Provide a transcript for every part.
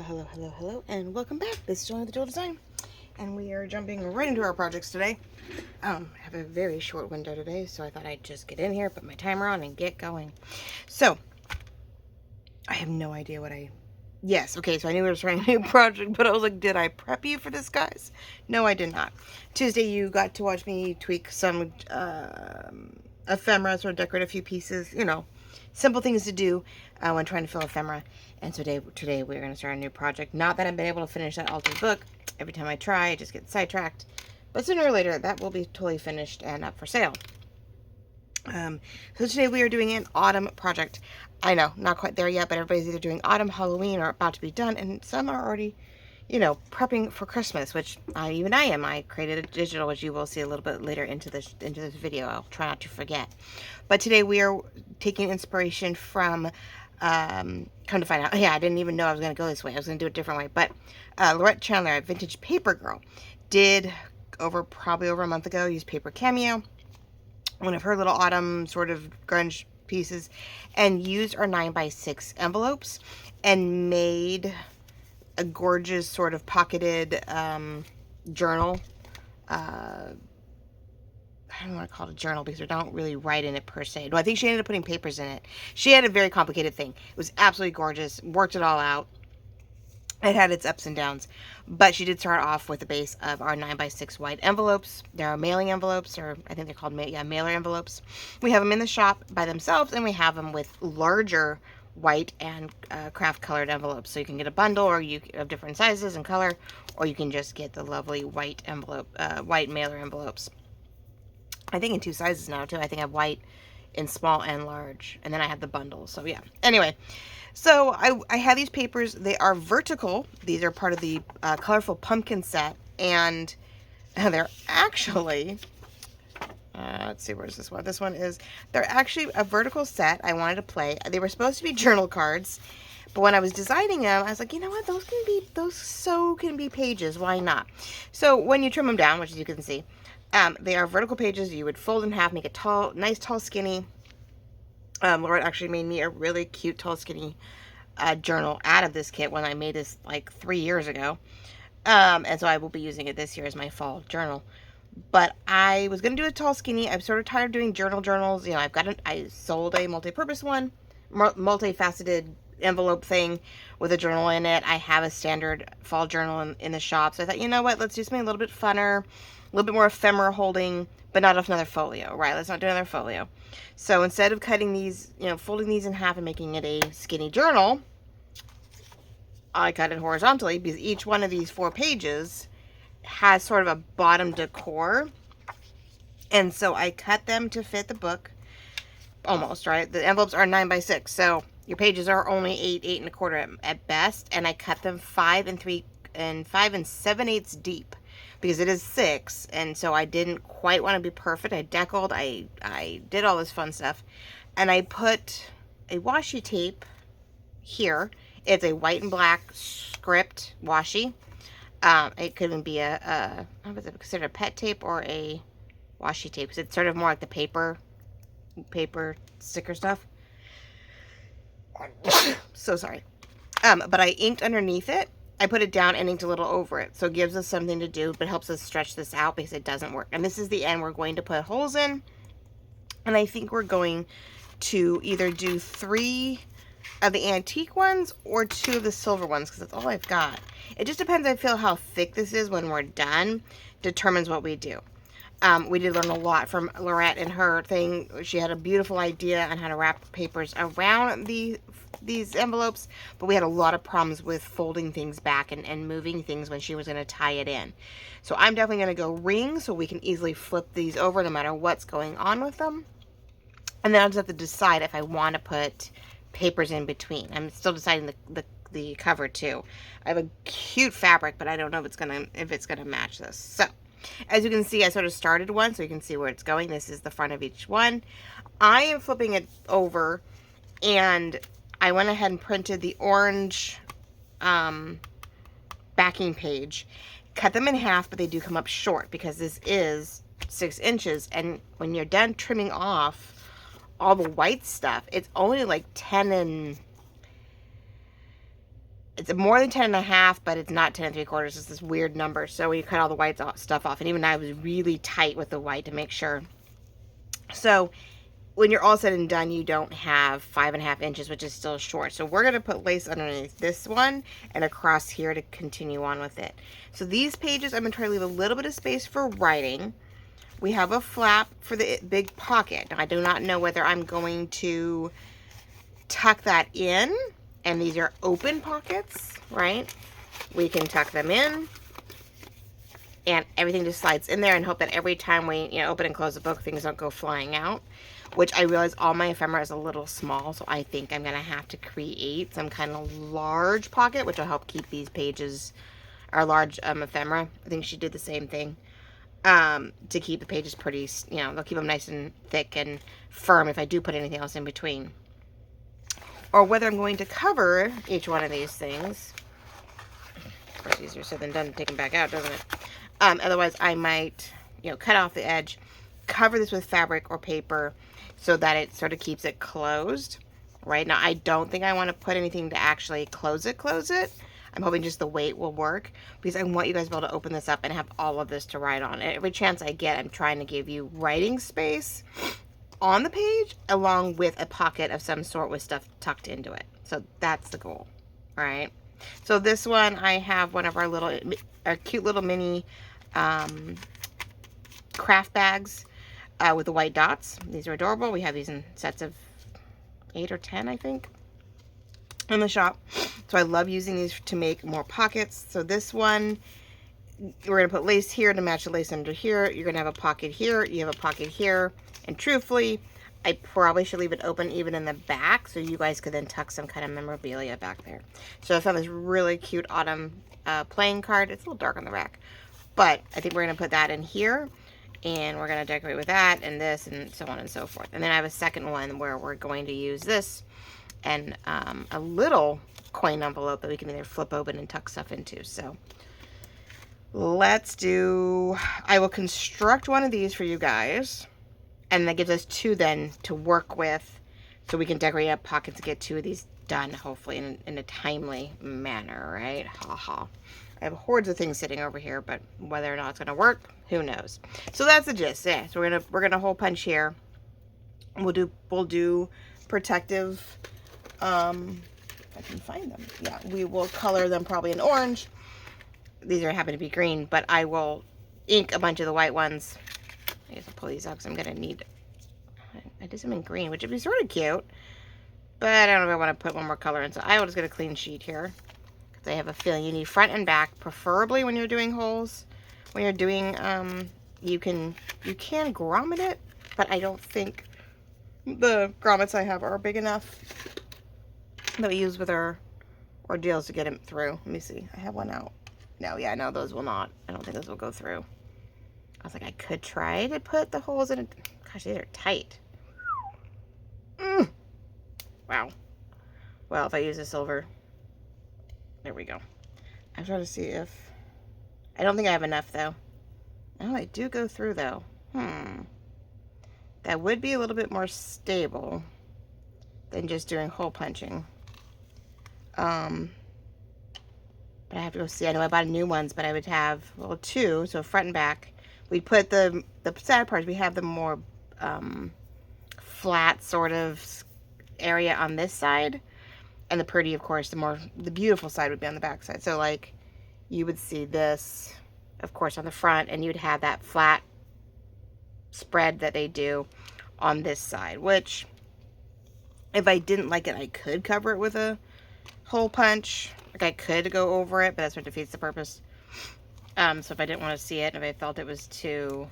Well, hello, and welcome back. This is Joanna the Dual Design, and we are jumping right into our projects today. I have a very short window today, so I thought I'd just get in here, put my timer on, and get going. So, I have no idea what Yes, okay, so I knew we were starting a new project, but I was like, did I prep you for this, guys? No, I did not. Tuesday, you got to watch me tweak some ephemera, sort of decorate a few pieces, simple things to do when trying to fill ephemera. And so today we're going to start a new project. Not that I've been able to finish that altered book. Every time I try, I just get sidetracked. But sooner or later, that will be totally finished and up for sale. So today we are doing an autumn project. I know, not quite there yet, but everybody's either doing autumn, Halloween, or about to be done, and some are already, prepping for Christmas, which even I am. I created a digital, which you will see a little bit later into this video. I'll try not to forget. But today we are taking inspiration from, come to find out, yeah, I didn't even know I was going to go this way. I was going to do it a different way. But Lorette Chandler at Vintage Paper Girl did, probably over a month ago, use Paper Cameo, one of her little autumn sort of grunge pieces, and used our 9x6 envelopes and made a gorgeous sort of pocketed journal. I don't want to call it a journal because I don't really write in it per se. No, I think she ended up putting papers in it. She had a very complicated thing. It was absolutely gorgeous. Worked it all out. It had its ups and downs, but she did start off with the base of our 9x6 white envelopes. There are mailing envelopes, or I think they're called mailer envelopes. We have them in the shop by themselves, and we have them with larger white and craft colored envelopes. So you can get a bundle, or you of different sizes and color, or you can just get the lovely white envelope, white mailer envelopes. I think in two sizes now too. I think I have white in small and large, and then I have the bundle. So yeah. Anyway. So I have these papers. They are vertical. These are part of the colorful pumpkin set, and they're actually, let's see, where's this one? This one is, they're actually a vertical set. I wanted to play. They were supposed to be journal cards, but when I was designing them, I was like, you know what? Those can be pages. Why not? So when you trim them down, which as you can see, they are vertical pages. You would fold in half, make it nice, tall, skinny. Laura actually made me a really cute, tall, skinny journal out of this kit when I made this like 3 years ago. And so I will be using it this year as my fall journal. But I was going to do a tall, skinny. I'm sort of tired of doing journals. You know, I sold a multi-purpose one, multifaceted envelope thing with a journal in it. I have a standard fall journal in the shop. So I thought, you know what, let's do something a little bit funner, a little bit more ephemera holding, but not another folio, right? Let's not do another folio. So instead of cutting these, folding these in half and making it a skinny journal, I cut it horizontally because each one of these 4 pages has sort of a bottom decor. And so I cut them to fit the book, almost, right? The envelopes are 9x6, so your pages are only 8 and a quarter at best. And I cut them 5 and 7/8 deep, because it is 6, and so I didn't quite want to be perfect. I deckled, I did all this fun stuff, and I put a washi tape here. It's a white and black script washi. It could even be what is it considered, a pet tape or a washi tape, because it's sort of more like the paper sticker stuff. So sorry. But I inked underneath it. I put it down and inked a little over it. So it gives us something to do, but helps us stretch this out because it doesn't work. And this is the end we're going to put holes in. And I think we're going to either do 3 of the antique ones or 2 of the silver ones, because that's all I've got. It just depends, I feel, how thick this is when we're done, determines what we do. We did learn a lot from Lorette and her thing. She had a beautiful idea on how to wrap papers around these envelopes, but we had a lot of problems with folding things back and moving things when she was going to tie it in. So I'm definitely going to go ring so we can easily flip these over no matter what's going on with them. And then I'll just have to decide if I want to put papers in between. I'm still deciding the cover too. I have a cute fabric, but I don't know if it's gonna match this. So as you can see, I sort of started one so you can see where it's going. This is the front of each one. I am flipping it over, and I went ahead and printed the orange backing page. Cut them in half, but they do come up short because this is 6 inches. And when you're done trimming off all the white stuff, it's only like 10 and it's more than 10 and a half, but it's not 10 and 3/4. It's this weird number. So we cut all the white stuff off, and even I was really tight with the white to make sure. So when you're all said and done, you don't have 5.5 inches, which is still short. So we're going to put lace underneath this one and across here to continue on with it. So these pages, I'm going to try to leave a little bit of space for writing. We have a flap for the big pocket. Now, I do not know whether I'm going to tuck that in, and these are open pockets, right? We can tuck them in, and everything just slides in there, and hope that every time we, open and close the book, things don't go flying out. Which I realize all my ephemera is a little small, so I think I'm going to have to create some kind of large pocket, which will help keep these pages, our large ephemera. I think she did the same thing, to keep the pages pretty, they'll keep them nice and thick and firm if I do put anything else in between. Or whether I'm going to cover each one of these things. Of course, easier said than done to take them back out, doesn't it? Otherwise, I might, cut off the edge, cover this with fabric or paper, so that it sort of keeps it closed. Right now, I don't think I want to put anything to actually close it. I'm hoping just the weight will work, because I want you guys to be able to open this up and have all of this to write on. Every chance I get, I'm trying to give you writing space on the page, along with a pocket of some sort with stuff tucked into it. So that's the goal. All right. So this one, I have one of our cute little mini craft bags with the white dots. These are adorable. We have these in sets of 8 or 10, I think, in the shop. So I love using these to make more pockets. So this one, we're going to put lace here to match the lace under here. You're going to have a pocket here. You have a pocket here. And truthfully, I probably should leave it open even in the back, so you guys could then tuck some kind of memorabilia back there. So I found this really cute autumn playing card. It's a little dark on the back, but I think we're going to put that in here. And we're going to decorate with that and this and so on and so forth. And then I have a second one where we're going to use this and a little coin envelope that we can either flip open and tuck stuff into. So I will construct one of these for you guys. And that gives us 2 then to work with, so we can decorate up pockets and get 2 of these done, hopefully in a timely manner, right? Ha. I have hordes of things sitting over here, but whether or not it's gonna work, who knows? So that's the gist. Yeah. So we're gonna hole punch here. We'll do protective. If I can find them. Yeah, we will color them probably in orange. These happen to be green, but I will ink a bunch of the white ones. I guess I'll pull these out because I'm gonna need. I did some in green, which would be sort of cute, but I don't know if I want to put one more color in. So I will just get a clean sheet here. I have a feeling you need front and back, preferably when you're doing holes. When you're doing, you can grommet it, but I don't think the grommets I have are big enough that we use with our ordeals to get them through. Let me see. I have one out. No, those will not. I don't think those will go through. I was like, I could try to put the holes in it. Gosh, these are tight. Wow. Well, if I use a silver. There we go. I'm trying to see if... I don't think I have enough, though. Oh, I do go through, though. That would be a little bit more stable than just doing hole punching. But I have to go see. I know I bought new ones, but I would have, 2, so front and back. We put the sad part is we have the more flat sort of area on this side. And the pretty, of course, the beautiful side would be on the back side. So, like, you would see this, of course, on the front, and you'd have that flat spread that they do on this side, which, if I didn't like it, I could cover it with a hole punch. Like, I could go over it, but that's what defeats the purpose. So if I didn't want to see it, if I felt it was too,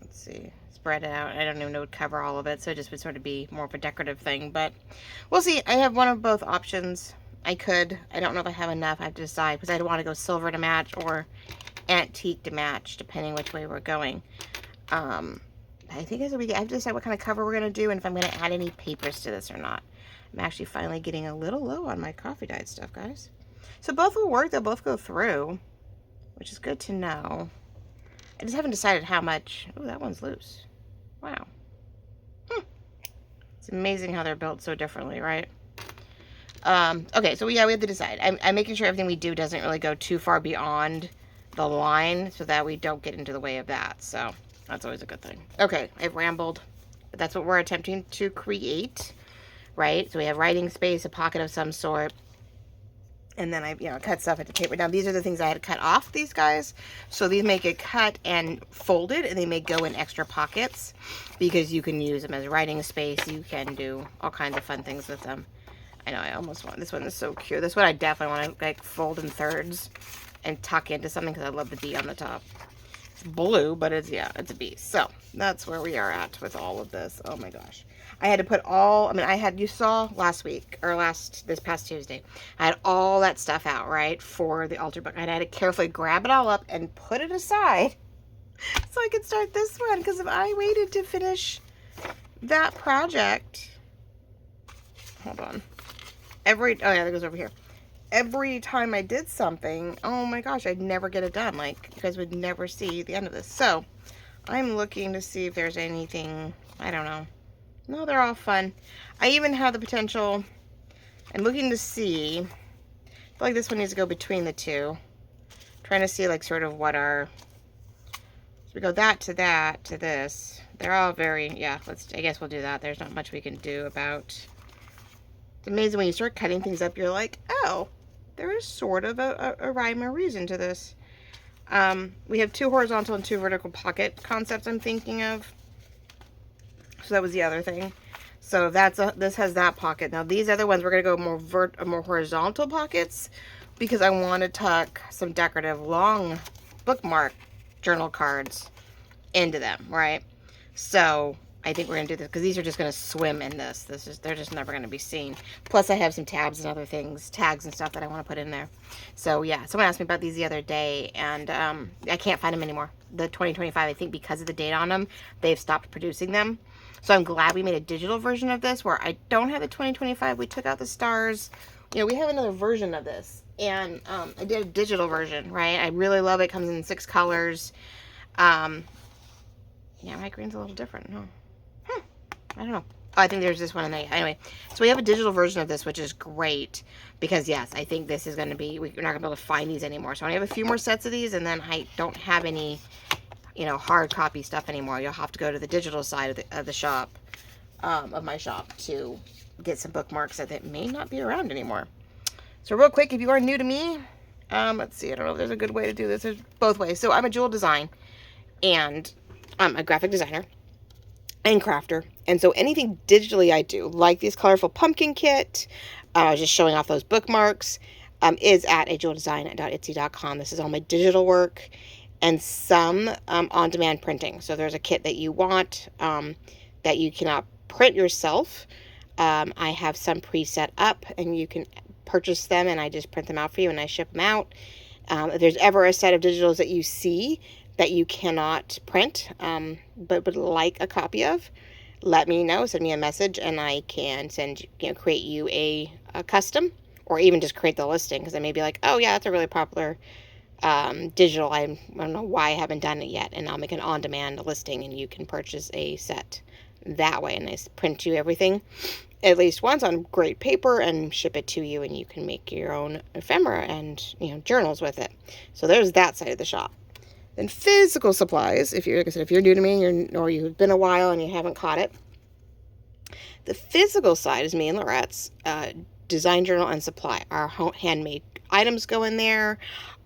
let's see, spread out, I don't even know, would cover all of it, so it just would sort of be more of a decorative thing, but we'll see. I have one of both options. I don't know if I have enough. I have to decide, because I don't want to go silver to match or antique to match, depending which way we're going. I think as I have to decide what kind of cover we're going to do and if I'm going to add any papers to this or not. I'm actually finally getting a little low on my coffee dyed stuff, guys. So both will work. They'll both go through, which is good to know. I just haven't decided how much. Oh, that one's loose. Wow. It's amazing how they're built so differently, right? Okay, so yeah, we have to decide. I'm making sure everything we do doesn't really go too far beyond the line so that we don't get into the way of that. So that's always a good thing. Okay, I've rambled, but that's what we're attempting to create, right? So we have writing space, a pocket of some sort, and then I, cut stuff into paper. Now, these are the things I had to cut off, these guys. So these make it cut and folded, and they may go in extra pockets because you can use them as writing space. You can do all kinds of fun things with them. I know, I almost want, this one is so cute. This one I definitely want to, like, fold in thirds and tuck into something because I love the bee on the top. It's blue, but it's, yeah, it's a bee. So that's where we are at with all of this. Oh my gosh. I had to put all, I mean, you saw last week, or this past Tuesday, I had all that stuff out, right, for the altar book. I had to carefully grab it all up and put it aside so I could start this one, because if I waited to finish that project, hold on, oh yeah, that goes over here. Every time I did something, oh my gosh, I'd never get it done. Like, you guys would never see the end of this. So, I'm looking to see if there's anything, I don't know. No, they're all fun. I even have the potential, I'm looking to see, I feel like this one needs to go between the two. Trying to see, like, sort of what so we go that to this. They're all very, yeah, I guess we'll do that. There's not much we can do about. It's amazing when you start cutting things up, you're like, oh, there is sort of a rhyme or reason to this. We have 2 horizontal and 2 vertical pocket concepts I'm thinking of. So that was the other thing. So this has that pocket. Now these other ones, we're going to go more horizontal pockets because I want to tuck some decorative long bookmark journal cards into them, right? So I think we're going to do this because these are just going to swim in this. They're just never going to be seen. Plus I have some tabs and other things, tags and stuff that I want to put in there. So yeah, someone asked me about these the other day, and I can't find them anymore. The 2025, I think because of the date on them, they've stopped producing them. So I'm glad we made a digital version of this where I don't have the 2025. We took out the stars. We have another version of this, and I did a digital version, right? I really love it. It comes in 6 colors. Yeah, my green's a little different. No. I don't know. Oh, I think there's this one in there. Anyway, so we have a digital version of this, which is great because, yes, I think this is going to be, we're not going to be able to find these anymore. So I have a few more sets of these, and then I don't have any, hard copy stuff anymore. You'll have to go to the digital side of the shop, of my shop, to get some bookmarks that may not be around anymore. So real quick, if you are new to me, let's see, I don't know if there's a good way to do this. There's both ways. So I'm a jewel design, and I'm a graphic designer and crafter, and so anything digitally I do, like this colorful pumpkin kit, just showing off those bookmarks, is at ajeweldesign.etsy.com. This is all my digital work and some on-demand printing. So there's a kit that you want that you cannot print yourself. I have some preset up, and you can purchase them, and I just print them out for you and I ship them out. If there's ever a set of digitals that you see that you cannot print, but would like a copy of, let me know. Send me a message, and I can create you a custom, or even just create the listing, because I may be like, oh yeah, that's a really popular digital. I don't know why I haven't done it yet, and I'll make an on-demand listing, and you can purchase a set that way, and I print you everything at least once on great paper and ship it to you, and you can make your own ephemera and journals with it. So there's that side of the shop. Then physical supplies, if you're new to me or you've been a while and you haven't caught it, the physical side is me and Lorette's design journal and supply. Our handmade items go in there,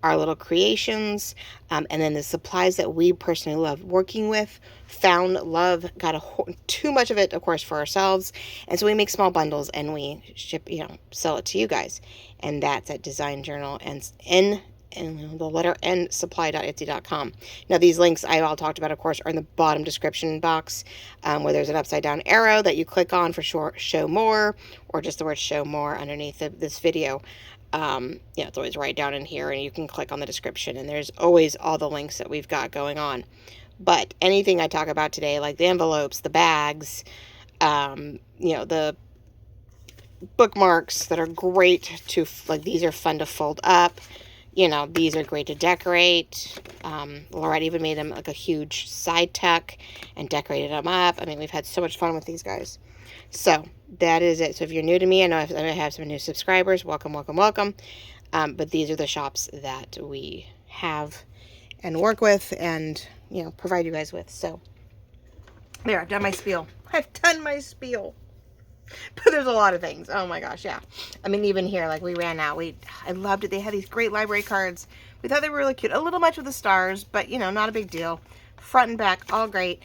our little creations, and then the supplies that we personally love working with, got too much of it, of course, for ourselves, and so we make small bundles and we ship, sell it to you guys, and that's at design journal and the letter N supply.etsy.com. Now these links I all talked about, of course, are in the bottom description box, where there's an upside down arrow that you click on for show more, or just the word show more underneath this video. It's always right down in here, and you can click on the description, and there's always all the links that we've got going on. But anything I talk about today, like the envelopes, the bags, the bookmarks that are great to, like, these are fun to fold up. These are great to decorate. Lorette even made them like a huge side tuck and decorated them up. I mean, we've had so much fun with these guys. So that is it. So if you're new to me, I know I have some new subscribers. Welcome, welcome, welcome. But these are the shops that we have and work with and, you know, provide you guys with. So there, I've done my spiel. I've done my spiel. But there's a lot of things. Oh my gosh, yeah. I mean, even here, like, we ran out. I loved it. They had these great library cards. We thought they were really cute. A little much with the stars, but, you know, not a big deal. Front and back, all great.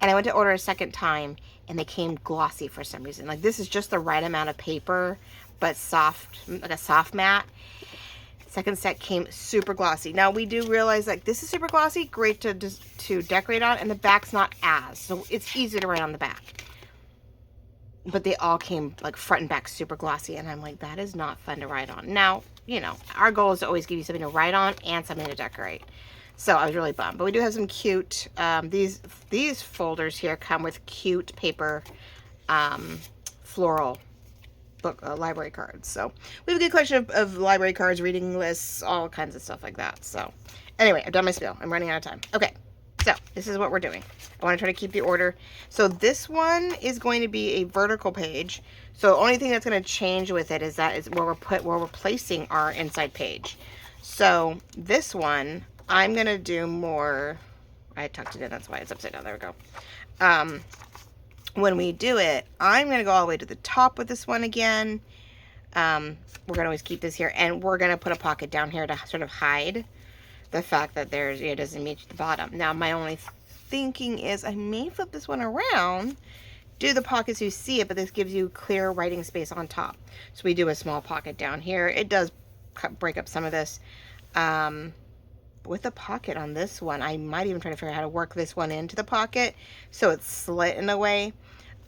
And I went to order a second time, and they came glossy for some reason. Like, this is just the right amount of paper, but soft, like a soft matte. Second set came super glossy. Now, we do realize, like, this is super glossy, great to decorate on, and the back's not as. So it's easy to write on the back. But they all came, like, front and back super glossy, and I'm like, that is not fun to write on. Now, you know, our goal is to always give you something to write on and something to decorate. So I was really bummed. But we do have some cute, these folders here come with cute paper floral book library cards. So we have a good collection of library cards, reading lists, all kinds of stuff like that. So anyway, I've done my spiel. I'm running out of time. Okay. So this is what we're doing. I want to try to keep the order. So this one is going to be a vertical page. So the only thing that's going to change with it is where we're placing our inside page. So this one, I'm going to do more. I tucked it in. That's why it's upside down. There we go. When we do it, I'm going to go all the way to the top with this one again. We're going to always keep this here, and we're going to put a pocket down here to sort of hide the fact that it doesn't meet the bottom. Now, my only thinking is I may flip this one around, do the pockets so you see it, but this gives you clear writing space on top. So we do a small pocket down here. It does break up some of this. With a pocket on this one, I might even try to figure out how to work this one into the pocket so it's slit in a way.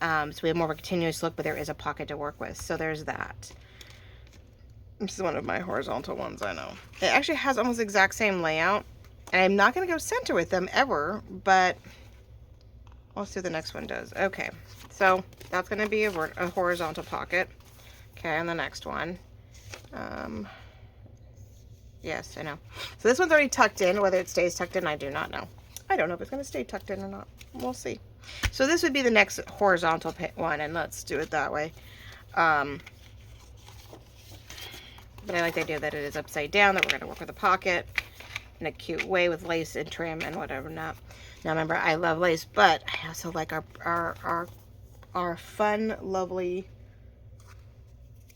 So we have more of a continuous look, but there is a pocket to work with. So there's that. This is one of my horizontal ones, I know. It actually has almost the exact same layout. And I'm not going to go center with them ever, but we'll see what the next one does. Okay, so that's going to be a horizontal pocket. Okay, and the next one. Yes, I know. So this one's already tucked in. Whether it stays tucked in, I do not know. I don't know if it's going to stay tucked in or not. We'll see. So this would be the next horizontal one, and let's do it that way. But I like the idea that it is upside down, that we're going to work with a pocket in a cute way with lace and trim and whatever not. Now remember, I love lace, but I also like our fun, lovely,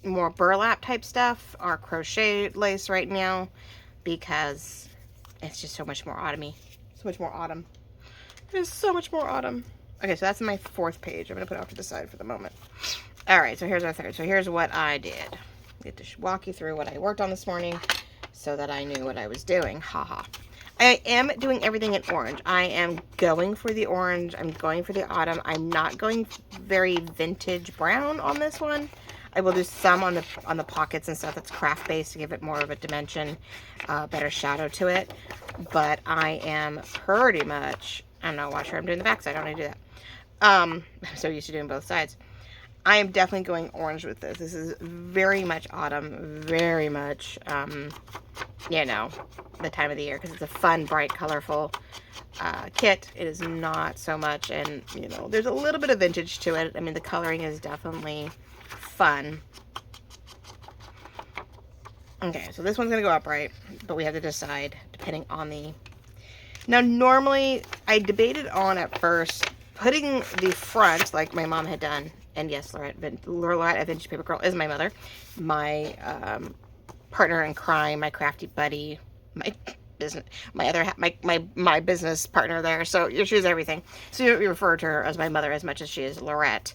more burlap type stuff, our crochet lace right now, because it's just so much more autumny. So much more autumn. It is so much more autumn. Okay, so that's my fourth page. I'm going to put it off to the side for the moment. All right, so here's our third. So here's what I did. I get to walk you through what I worked on this morning so that I knew what I was doing. Haha. I am doing everything in orange. I am going for the orange. I'm going for the autumn. I'm not going very vintage brown on this one. I will do some on the pockets and stuff that's craft based to give it more of a dimension, better shadow to it. But I am pretty much, I'm not watch her. I'm doing the back side. I don't need to do that. I'm so used to doing both sides. I am definitely going orange with this. This is very much autumn, very much, you know, the time of the year, because it's a fun, bright, colorful kit. It is not so much, and, you know, there's a little bit of vintage to it. I mean, the coloring is definitely fun. Okay, so this one's going to go upright, but we have to decide, depending on the... Now, normally, I debated on at first putting the front, like my mom had done. And yes, Lorette at Vintage Paper Girl is my mother, my partner in crime, my crafty buddy, my business, my business partner there. So she is everything. So you refer to her as my mother as much as she is Lorette.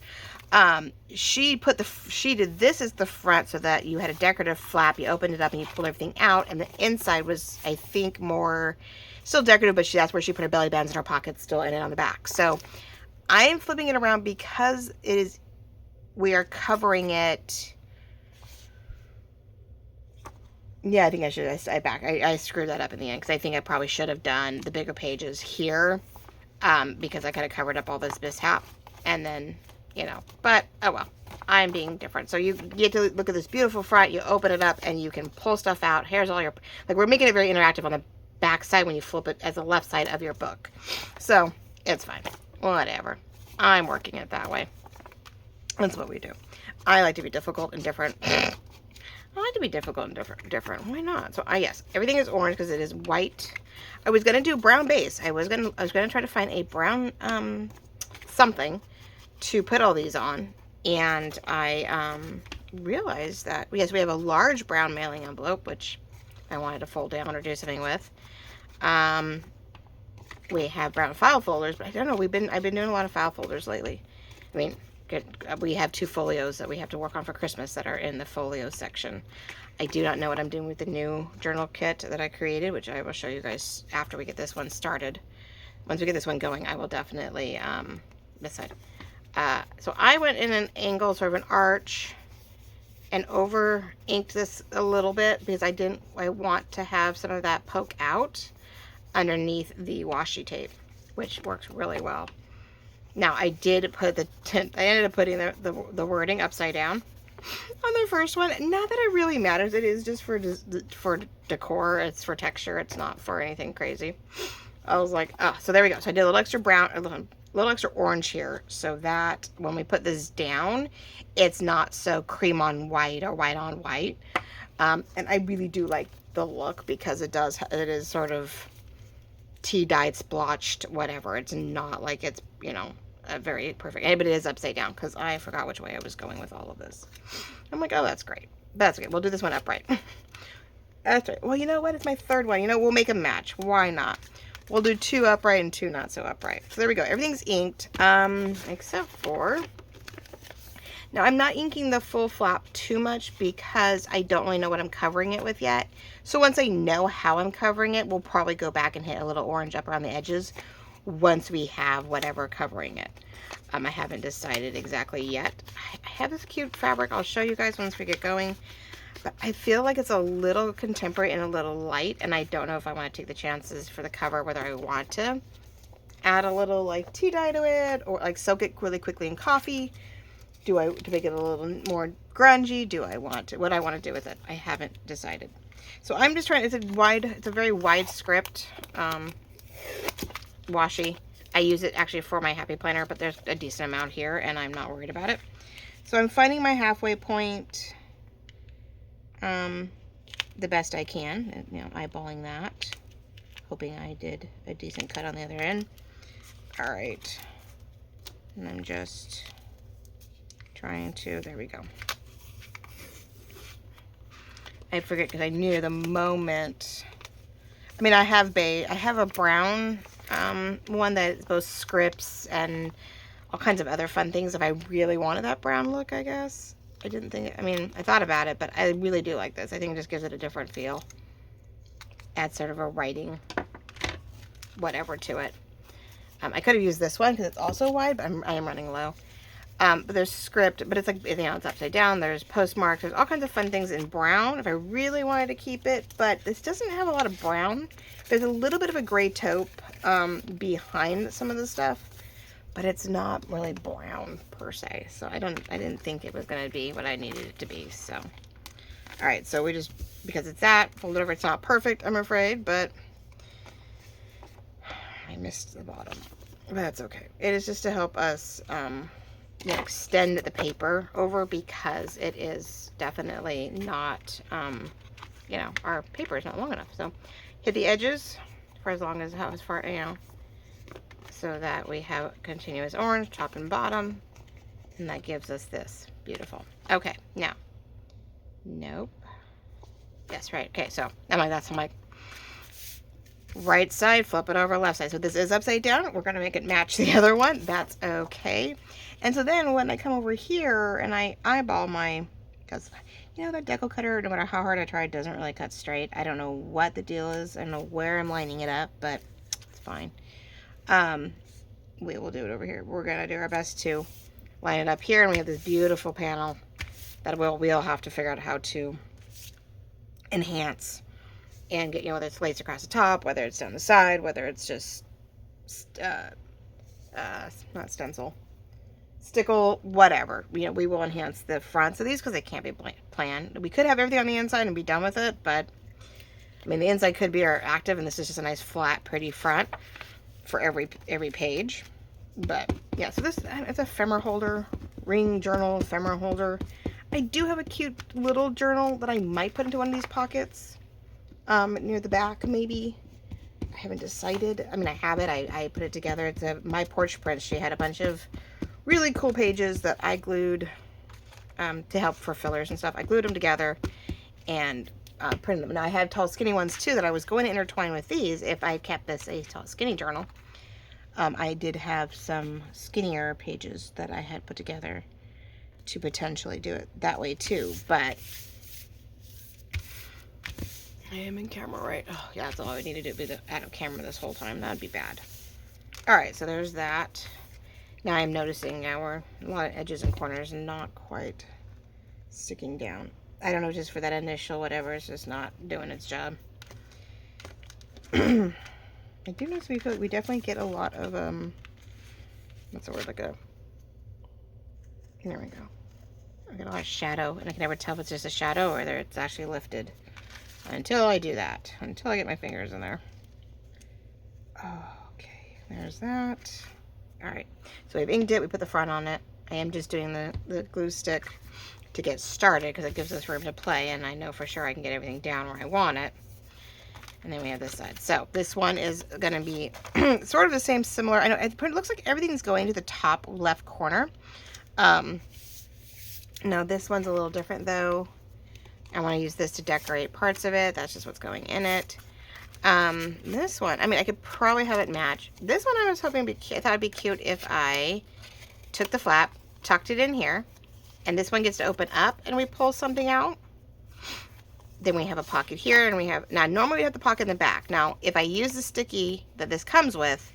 She did this as the front so that you had a decorative flap. You opened it up and you pulled everything out, and the inside was, I think, more still decorative, but that's where she put her belly bands and her pockets still in it on the back. So I am flipping it around because we are covering it. Yeah, I think I should. I screwed that up in the end because I think I probably should have done the bigger pages here, because I kind of covered up all this mishap, and then, you know, but oh well, I'm being different. So you get to look at this beautiful front, you open it up, and you can pull stuff out. Here's all your, like, we're making it very interactive on the back side when you flip it as the left side of your book. So it's fine. Whatever. I'm working it that way. That's what we do. I like to be difficult and different. I like to be difficult and different. Why not? So yes, everything is orange because it is white. I was gonna do brown base. I was gonna try to find a brown something to put all these on, and I realized that yes, we have a large brown mailing envelope which I wanted to fold down or do something with. We have brown file folders, but I don't know. I've been doing a lot of file folders lately. I mean, we have 2 folios that we have to work on for Christmas that are in the folio section. I do not know what I'm doing with the new journal kit that I created, which I will show you guys after we get this one started. Once we get this one going, I will definitely this side. So I went in an angle, sort of an arch, and over inked this a little bit because I want to have some of that poke out underneath the washi tape, which works really well. Now I did put I ended up putting the wording upside down on the first one. Not that it really matters. It is just for decor. It's for texture. It's not for anything crazy. I was like, oh, so there we go. So I did a little extra brown, a little extra orange here, so that when we put this down, it's not so cream on white or white on white. And I really do like the look because it is sort of tea-dyed, splotched, whatever. It's not like it's, you know, a very perfect, but it is upside down because I forgot which way I was going with all of this. I'm like, oh, that's great. That's okay. We'll do this one upright. That's right. Well, you know what? It's my third one. You know, we'll make a match. Why not? We'll do 2 upright and 2 not so upright. So there we go. Everything's inked, except for... Now, I'm not inking the full flap too much because I don't really know what I'm covering it with yet. So once I know how I'm covering it, we'll probably go back and hit a little orange up around the edges once we have whatever covering it. I haven't decided exactly yet. I have this cute fabric. I'll show you guys once we get going. But I feel like it's a little contemporary and a little light, and I don't know if I want to take the chances for the cover, whether I want to add a little like tea dye to it or like soak it really quickly in coffee. To make it a little more grungy? What I want to do with it? I haven't decided. So I'm just trying, it's a very wide script washi. I use it actually for my happy planner, but there's a decent amount here and I'm not worried about it. So I'm finding my halfway point the best I can, and, you know, eyeballing that, hoping I did a decent cut on the other end. All right, and I'm just trying to, there we go. I forget because I knew the moment, I mean, I have a brown one that is both scripts and all kinds of other fun things if I really wanted that brown look, I guess. I thought about it, but I really do like this. I think it just gives it a different feel. Adds sort of a writing whatever to it. I could have used this one because it's also wide, but I am running low. But there's script, but it's like, you know, it's upside down. There's postmarks. There's all kinds of fun things in brown if I really wanted to keep it, but this doesn't have a lot of brown. There's a little bit of a gray taupe behind some of the stuff, but it's not really brown per se. So I didn't think it was going to be what I needed it to be. So, all right. So we just, because it's that, fold it over. It's not perfect, I'm afraid, but I missed the bottom. But that's okay. It is just to help us, you know, extend the paper over because it is definitely not, you know, our paper is not long enough. So hit the edges for as far, you know, so that we have continuous orange top and bottom, and that gives us this. Beautiful. Okay, now, nope. Yes, right. Okay, so I'm like, that's, I'm like, right side, flip it over left side. So this is upside down. We're going to make it match the other one. That's okay. And so then when I come over here and I eyeball because, you know, that deco cutter, no matter how hard I try, it doesn't really cut straight. I don't know what the deal is. I don't know where I'm lining it up, but it's fine. We will do it over here. We're going to do our best to line it up here. And we have this beautiful panel that we'll have to figure out how to enhance and get, you know, whether it's lace across the top, whether it's down the side, whether it's just, not stencil, stickle, whatever. You know, we will enhance the fronts of these because they can't be planned. We could have everything on the inside and be done with it, but I mean, the inside could be our active, and this is just a nice flat, pretty front for every page. But yeah, so this, it's a ephemera holder ring journal, ephemera holder. I do have a cute little journal that I might put into one of these pockets, near the back maybe. I haven't decided. I mean, I have it. I put it together. It's My Porch Prints. She had a bunch of really cool pages that I glued to help for fillers and stuff. I glued them together and printed them. Now I have tall skinny ones too that I was going to intertwine with these if I kept this a tall skinny journal. I did have some skinnier pages that I had put together to potentially do it that way too, but I am in camera, right? Oh yeah, that's all I need to do, be out of camera this whole time. That'd be bad. All right, so there's that. Now I'm noticing now we're a lot of edges and corners not quite sticking down. I don't know, just for that initial whatever, it's just not doing its job. I do notice we definitely get a lot of what's the word, there we go. I get a lot of shadow, and I can never tell if it's just a shadow or whether it's actually lifted until I do that, until I get my fingers in there. Okay, there's that. All right, so we've inked it, we put the front on it. I am just doing the glue stick to get started because it gives us room to play, and I know for sure I can get everything down where I want it. And then we have this side. So this one is going to be sort of the same, similar. I know it looks like everything's going to the top left corner. No, this one's a little different though. I want to use this to decorate parts of it. That's just what's going in it. This one, I mean, I could probably have it match. This one I was hoping I thought it'd be cute if I took the flap, tucked it in here, and this one gets to open up and we pull something out. Then we have a pocket here, and we have, now normally we have the pocket in the back. Now, if I use the sticky that this comes with,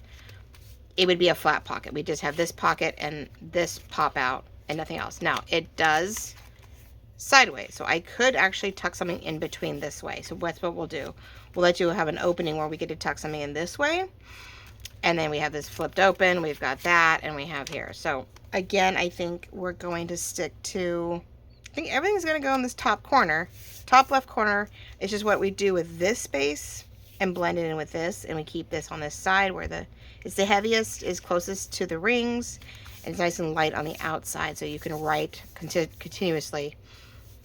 it would be a flat pocket. We just have this pocket and this pop out and nothing else. Now, it does sideways, so I could actually tuck something in between this way. So that's what we'll do. We'll let you have an opening where we get to tuck something in this way, and then we have this flipped open. We've got that, and we have here. So again, I think we're going to stick to, I think everything's going to go in this top corner. Top left corner is just what we do with this space and blend it in with this, and we keep this on this side where it's the heaviest, is closest to the rings, and it's nice and light on the outside so you can write continuously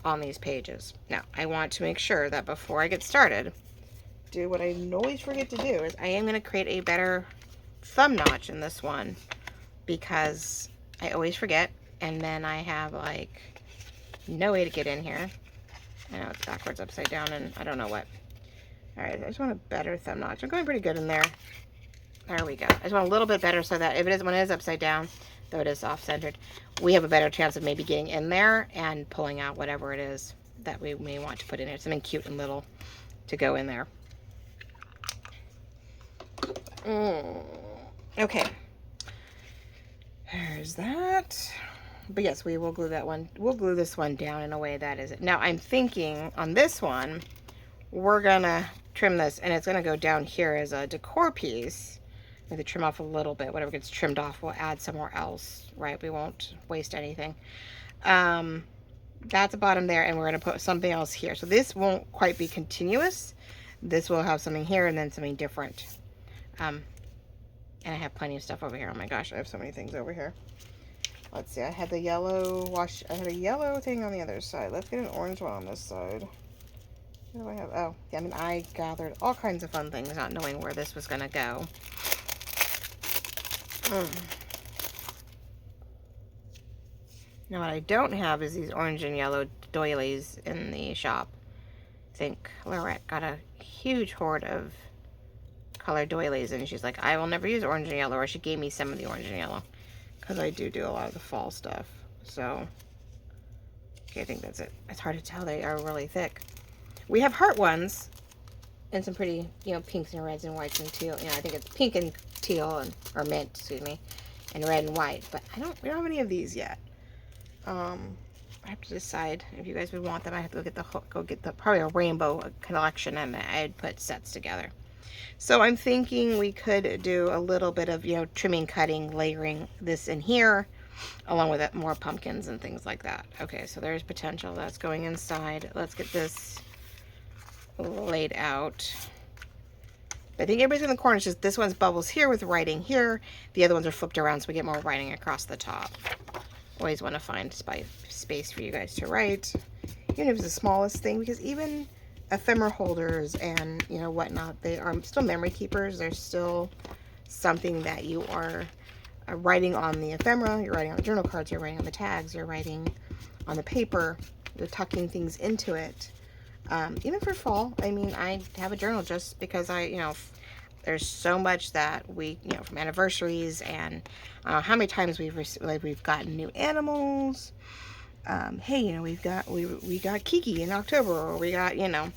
on these pages. Now I want to make sure that before I get started, do what I always forget to do, is I am going to create a better thumb notch in this one because I always forget, and then I have like no way to get in here. I know it's backwards, upside down, and I don't know what. All right, I just want a better thumb notch. I'm going pretty good in there. There we go. I just want a little bit better so that if it is, when it is upside down, though it is off-centered, we have a better chance of maybe getting in there and pulling out whatever it is that we may want to put in there. Something cute and little to go in there. Okay. There's that. But yes, we will glue that one. We'll glue this one down in a way that is it. Now I'm thinking on this one, we're gonna trim this, and it's gonna go down here as a decor piece. Maybe trim off a little bit. Whatever gets trimmed off, we'll add somewhere else, right? We won't waste anything. That's the bottom there, and we're gonna put something else here. So this won't quite be continuous. This will have something here and then something different. And I have plenty of stuff over here. Oh my gosh, I have so many things over here. Let's see, I had the yellow wash, I had a yellow thing on the other side. Let's get an orange one on this side. What do I have? Oh, yeah, I mean, I gathered all kinds of fun things, not knowing where this was gonna go. Now what I don't have is these orange and yellow doilies in the shop. I think Lorette got a huge hoard of color doilies, and she's like, I will never use orange and yellow, or she gave me some of the orange and yellow. Because I do a lot of the fall stuff. So, okay, I think that's it. It's hard to tell. They are really thick. We have heart ones and some pretty, pinks and reds and whites and teal. I think it's pink and teal, or mint, excuse me, and red and white. But we don't have any of these yet. I have to decide if you guys would want them. I have to go get the probably a rainbow collection, and I'd put sets together. So I'm thinking we could do a little bit of, trimming, cutting, layering this in here, along with it, more pumpkins and things like that. Okay, so there's potential. That's going inside. Let's get this laid out. I think everybody's in the corner. It's just this one's bubbles here with writing here. The other ones are flipped around so we get more writing across the top. Always want to find space for you guys to write, even if it's the smallest thing, because even ephemera holders and, you know, whatnot, they are still memory keepers. They're still something that you are writing on the ephemera, you're writing on the journal cards, you're writing on the tags, you're writing on the paper, you're tucking things into it. Even for fall, I mean, I have a journal just because you know, there's so much that we, you know, from anniversaries and how many times we've gotten new animals. Hey, you know, we got Kiki in October, or we got, you know,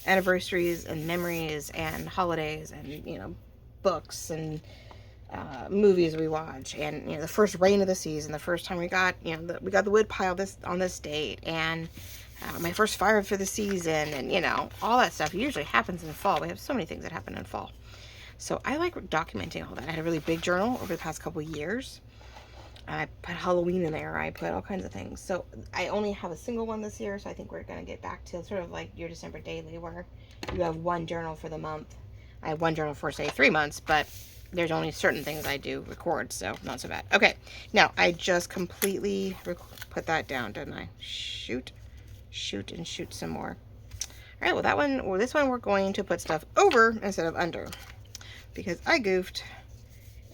anniversaries and memories and holidays and, you know, books and movies we watch, and, you know, the first rain of the season, the first time we got, you know, we got the wood pile on this date, and my first fire for the season, and, you know, all that stuff usually happens in the fall. We have so many things that happen in fall. So I like documenting all that. I had a really big journal over the past couple of years. I put Halloween in there. I put all kinds of things. So I only have a single one this year, so I think we're going to get back to sort of like your December daily, where you have one journal for the month. I have one journal for, say, 3 months, but there's only certain things I do record, so not so bad. Okay, now I just completely put that down, didn't I? Shoot and shoot some more. All right, well, this one we're going to put stuff over instead of under, because I goofed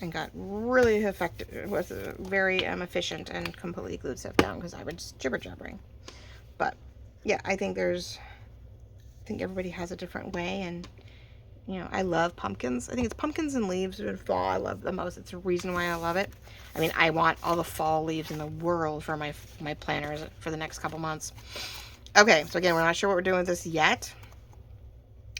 and got really effective, was very efficient, and completely glued stuff down because I was jibber jabbering. But yeah, I think everybody has a different way, and, you know, I love pumpkins. I think it's pumpkins and leaves in fall I love the most. It's a reason why I love it. I mean, I want all the fall leaves in the world for my planners for the next couple months. Okay, so again, we're not sure what we're doing with this yet,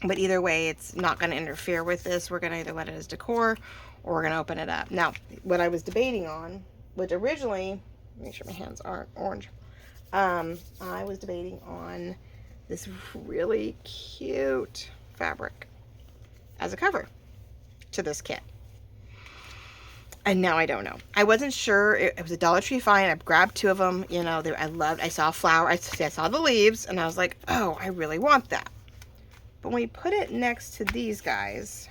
but either way, it's not going to interfere with this. We're going to either let it as decor, or we're going to open it up. Now, what I was debating on, which originally, make sure my hands aren't orange, I was debating on this really cute fabric as a cover to this kit. And now I don't know. I wasn't sure. It was a Dollar Tree find. I grabbed 2 of them. You know, I saw a flower. I saw the leaves, and I was like, oh, I really want that. But when you put it next to these guys,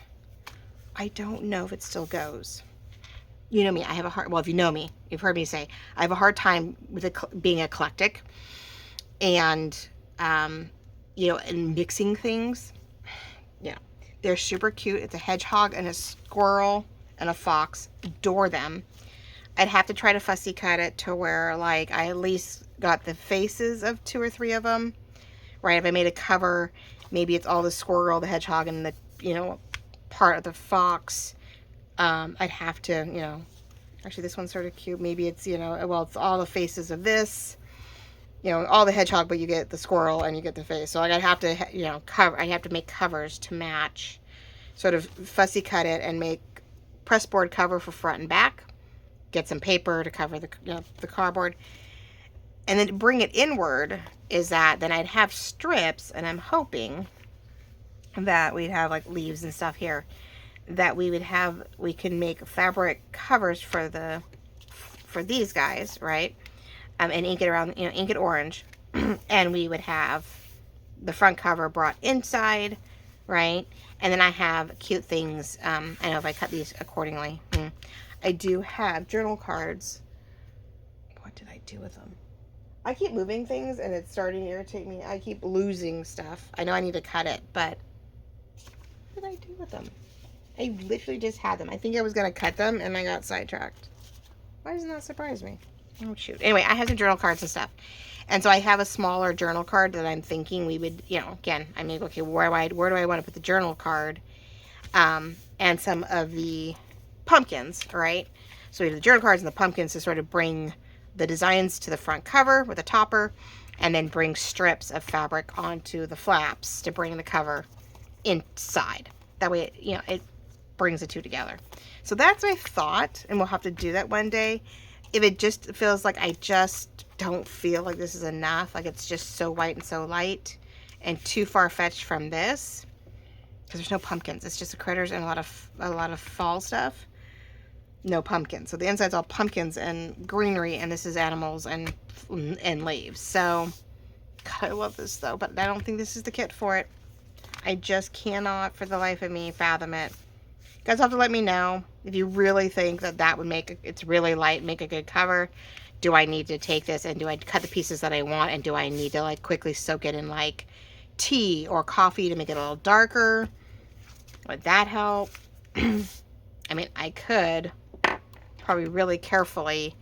I don't know if it still goes. You know me. I have a hard, well, if you know me, you've heard me say, I have a hard time with being eclectic and, you know, and mixing things. Yeah. They're super cute. It's a hedgehog and a squirrel and a fox. Adore them. I'd have to try to fussy cut it to where, like, I at least got the faces of 2 or 3 of them, right? If I made a cover, maybe it's all the squirrel, the hedgehog, and the, you know, part of the fox. I'd have to, you know, actually this one's sort of cute. Maybe it's, you know, well, it's all the faces of this, you know, all the hedgehog, but you get the squirrel and you get the face. So, like, I'd have to, you know, I'd have to make covers to match, sort of fussy cut it and make pressboard cover for front and back, get some paper to cover the, you know, the cardboard, and then to bring it inward is that then I'd have strips, and I'm hoping that we'd have like leaves and stuff here, that we can make fabric covers for these guys, right? And ink it around, you know, ink it orange, and we would have the front cover brought inside, right? And then I have cute things. I know if I cut these accordingly. I do have journal cards. What did I do with them? I keep moving things and it's starting to irritate me. I keep losing stuff. I know I need to cut it, but what did I do with them? I literally just had them. I think I was going to cut them and I got sidetracked. Why doesn't that surprise me? Oh, shoot. Anyway, I have some journal cards and stuff. And so I have a smaller journal card that I'm thinking we would, you know, again, I mean, okay, where do I want to put the journal card? And some of the pumpkins, right? So we have the journal cards and the pumpkins to sort of bring the designs to the front cover with a topper, and then bring strips of fabric onto the flaps to bring the cover inside. That way, you know, it brings the two together. So that's my thought, and we'll have to do that one day. If it just feels like I just don't feel like this is enough, like it's just so white and so light and too far-fetched from this, because there's no pumpkins, it's just the critters and a lot of fall stuff. No pumpkins. So the inside's all pumpkins and greenery, and this is animals and leaves. So God, I love this though, but I don't think this is the kit for it. I just cannot for the life of me fathom it. guys have to let me know if you really think that that would make it's really light, make a good cover. Do I need to take this and do I cut the pieces that I want, and do I need to like quickly soak it in like tea or coffee to make it a little darker? Would that help? I mean, I could probably really carefully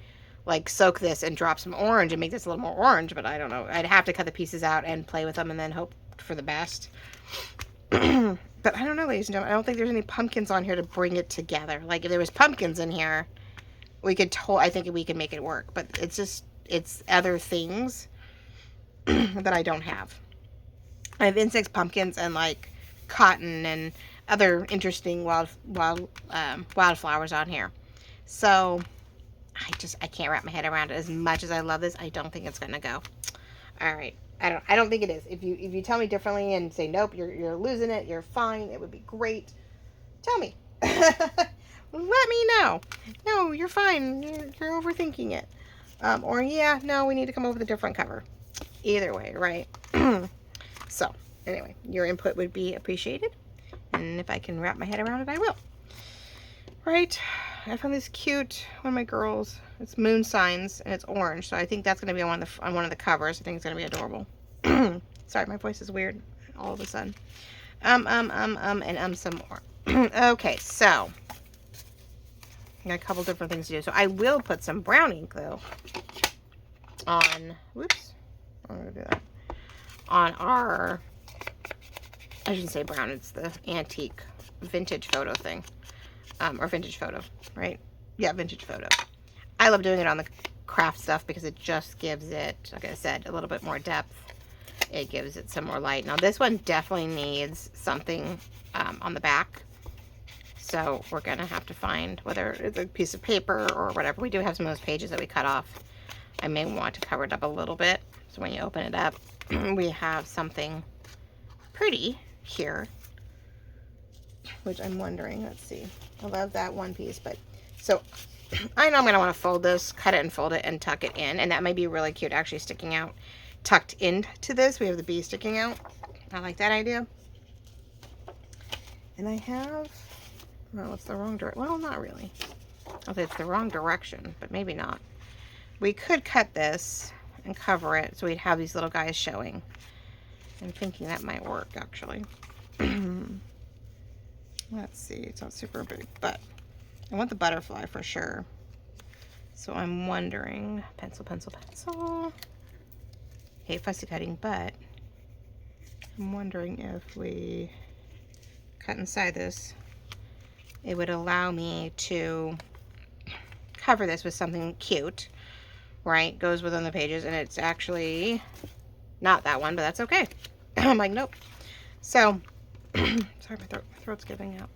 like soak this and drop some orange and make this a little more orange, but I don't know. I'd have to cut the pieces out and play with them and then hope for the best. But I don't know, ladies and gentlemen. I don't think there's any pumpkins on here to bring it together. Like, if there was pumpkins in here, we could I think we could make it work. But it's just, it's other things that I don't have. I have insects, pumpkins, and like cotton and other interesting wildflowers on here. So I can't wrap my head around it. As much as I love this, I don't think it's gonna go. All right. I don't think it is. If you tell me differently and say nope, you're losing it, you're fine, it would be great. Tell me. Let me know. No, you're fine. You're overthinking it. Or yeah, no, we need to come up with a different cover. Either way, right? So anyway, your input would be appreciated, and if I can wrap my head around it, I will. Right? I found this cute one of my girls. It's moon signs and it's orange, so I think that's gonna be on one of the covers. I think it's gonna be adorable. Sorry, my voice is weird all of a sudden. And some more. Okay, so I got a couple different things to do. So I will put some brown ink though on. Whoops, I'm gonna do that on our. I shouldn't say brown. It's the antique vintage photo thing. Or vintage photo, right? Yeah, vintage photo. I love doing it on the craft stuff because it just gives it, like I said, a little bit more depth. It gives it some more light. Now this one definitely needs something on the back. So we're gonna have to find whether it's a piece of paper or whatever. We do have some of those pages that we cut off. I may want to cover it up a little bit. So when you open it up, we have something pretty here. Which I'm wondering, let's see. I love that one piece, but so I know I'm going to want to fold this, cut it and fold it and tuck it in, and that might be really cute actually sticking out, tucked into this. We have the bee sticking out. I like that idea. And I have, well, it's the wrong direction. Well, not really. I'll say it's the wrong direction, but maybe not. We could cut this and cover it so we'd have these little guys showing. I'm thinking that might work actually. Let's see, it's not super big, but I want the butterfly for sure. So I'm wondering, pencil. Hate fussy cutting, but I'm wondering if we cut inside this, it would allow me to cover this with something cute, right? Goes within the pages, and it's actually not that one, but that's okay. I'm like, nope. So, sorry, my throat's giving out,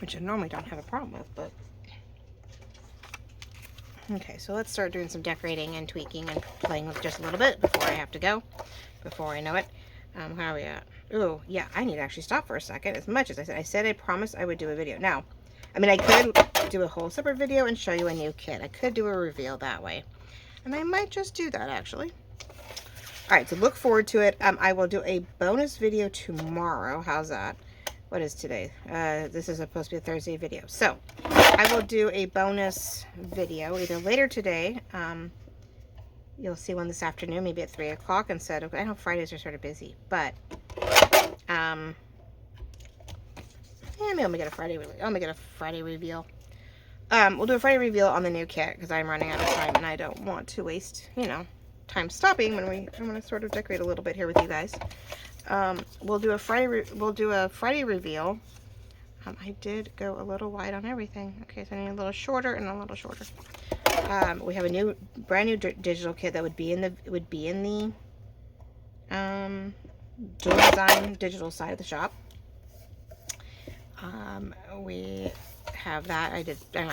which I normally don't have a problem with, but okay, so let's start doing some decorating and tweaking and playing with just a little bit before I have to go, before I know it. How are we at? Oh, yeah, I need to actually stop for a second. As much as I said I promised I would do a video. Now, I mean, I could do a whole separate video and show you a new kit. I could do a reveal that way, and I might just do that actually. All right, so look forward to it. I will do a bonus video tomorrow. How's that? What is today? This is supposed to be a Thursday video. So I will do a bonus video either later today. You'll see one this afternoon, maybe at 3 o'clock instead of, I know Fridays are sort of busy, but yeah, maybe I'll make it a Friday reveal. We'll do a Friday reveal on the new kit because I'm running out of time and I don't want to waste, you know, time stopping when I want to sort of decorate a little bit here with you guys. We'll do a Friday reveal. I did go a little wide on everything. Okay, so I need a little shorter and a little shorter. We have a brand new digital kit that would be in the dual design digital side of the shop. We have that. I